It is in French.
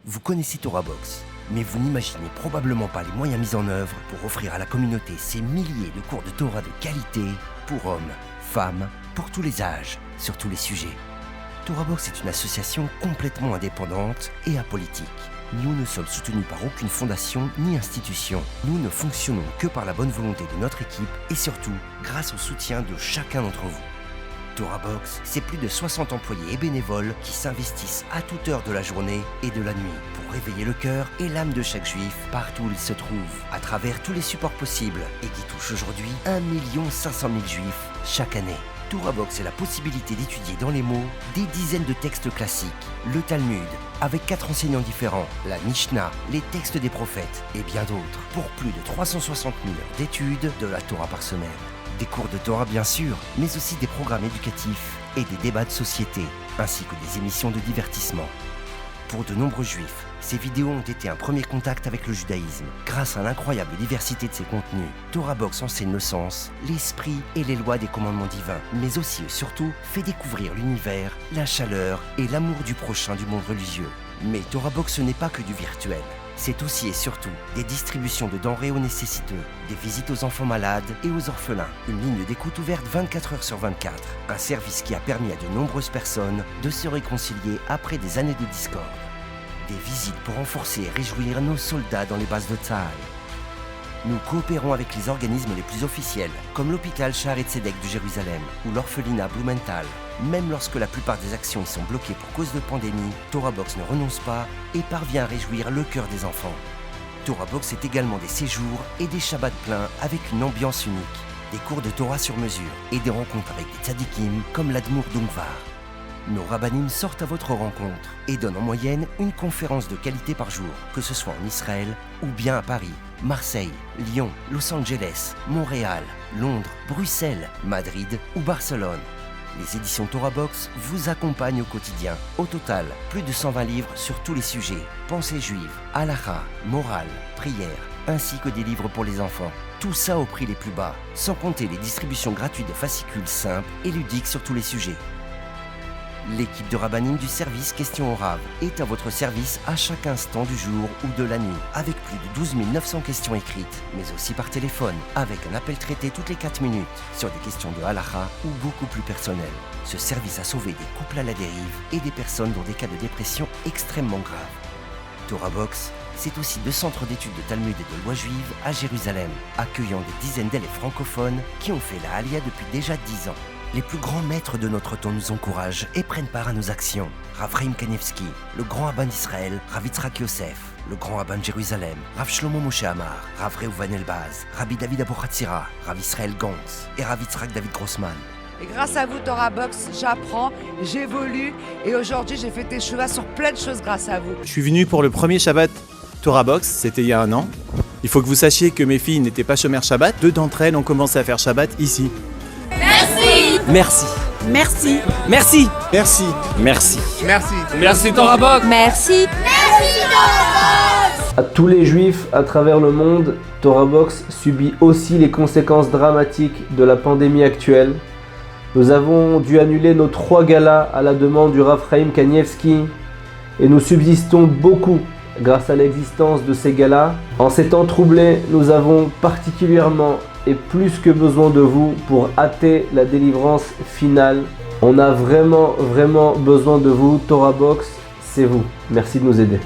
Vous connaissez TorahBox, mais vous n'imaginez probablement pas les moyens mis en œuvre pour offrir à la communauté ces milliers de cours de Torah de qualité pour hommes, femmes, pour tous les âges, sur tous les sujets. TorahBox est une association complètement indépendante et apolitique. Nous ne sommes soutenus par aucune fondation ni institution. Nous ne fonctionnons que par la bonne volonté de notre équipe et surtout grâce au soutien de chacun d'entre vous. TorahBox, c'est plus de 60 employés et bénévoles qui s'investissent à toute heure de la journée et de la nuit pour réveiller le cœur et l'âme de chaque juif partout où il se trouve, à travers tous les supports possibles et qui touchent aujourd'hui 1 500 000 juifs chaque année. TorahBox est la possibilité d'étudier dans les mots des dizaines de textes classiques, le Talmud, avec 4 enseignants différents, la Mishnah, les textes des prophètes et bien d'autres, pour plus de 360 000 heures d'études de la Torah par semaine. Des cours de Torah bien sûr, mais aussi des programmes éducatifs et des débats de société, ainsi que des émissions de divertissement. Pour de nombreux juifs, ces vidéos ont été un premier contact avec le judaïsme. Grâce à l'incroyable diversité de ses contenus, TorahBox enseigne le sens, l'esprit et les lois des commandements divins, mais aussi et surtout fait découvrir l'univers, la chaleur et l'amour du prochain du monde religieux. Mais TorahBox ce n'est pas que du virtuel. C'est aussi et surtout des distributions de denrées aux nécessiteux, des visites aux enfants malades et aux orphelins, une ligne d'écoute ouverte 24 heures sur 24, un service qui a permis à de nombreuses personnes de se réconcilier après des années de discorde. Des visites pour renforcer et réjouir nos soldats dans les bases de Tsahal. Nous coopérons avec les organismes les plus officiels, comme l'hôpital Shaare Tzedek de Jérusalem ou l'orphelinat Blumenthal. Même lorsque la plupart des actions y sont bloquées pour cause de pandémie, TorahBox ne renonce pas et parvient à réjouir le cœur des enfants. TorahBox est également des séjours et des shabbats pleins avec une ambiance unique, des cours de Torah sur mesure et des rencontres avec des tzadikim comme l'Admour d'Ungvar. Nos rabbanim sortent à votre rencontre et donnent en moyenne une conférence de qualité par jour, que ce soit en Israël ou bien à Paris, Marseille, Lyon, Los Angeles, Montréal, Londres, Bruxelles, Madrid ou Barcelone. Les éditions TorahBox vous accompagnent au quotidien. Au total, plus de 120 livres sur tous les sujets. Pensée juive, halakha, morale, prière, ainsi que des livres pour les enfants. Tout ça au prix les plus bas, sans compter les distributions gratuites de fascicules simples et ludiques sur tous les sujets. L'équipe de rabbanim du service Questions au Rav est à votre service à chaque instant du jour ou de la nuit, avec plus de 12 900 questions écrites, mais aussi par téléphone, avec un appel traité toutes les 4 minutes, sur des questions de halakha ou beaucoup plus personnelles. Ce service a sauvé des couples à la dérive et des personnes dans des cas de dépression extrêmement graves. TorahBox, c'est aussi 2 centres d'études de Talmud et de loi juive à Jérusalem, accueillant des dizaines d'élèves francophones qui ont fait la Aliyah depuis déjà 10 ans. Les plus grands maîtres de notre temps nous encouragent et prennent part à nos actions. Rav Chaim Kanievski, le grand rabbin d'Israël, Rav Yitzhak Yosef, le grand rabbin de Jérusalem, Rav Shlomo Moshe Amar, Rav Reuven Elbaz, Rabbi David Abuchatzira, Rav Israël Gantz et Rav Yitzhak David Grossman. Et grâce à vous, TorahBox, j'apprends, j'évolue et aujourd'hui j'ai fait teshuva sur plein de choses grâce à vous. Je suis venu pour le premier Shabbat TorahBox, c'était il y a 1 an. Il faut que vous sachiez que mes filles n'étaient pas chômeurs Shabbat. 2 d'entre elles ont commencé à faire Shabbat ici. Merci. Merci. Merci. Merci. Merci. Merci. Merci TorahBox. Merci. À tous les juifs à travers le monde, TorahBox subit aussi les conséquences dramatiques de la pandémie actuelle. Nous avons dû annuler nos 3 galas à la demande du Rav Chaim Kanievski et nous subsistons beaucoup grâce à l'existence de ces galas. En ces temps troublés, nous avons particulièrement et plus que besoin de vous pour hâter la délivrance finale. On a vraiment besoin de vous. TorahBox, c'est vous. Merci de nous aider.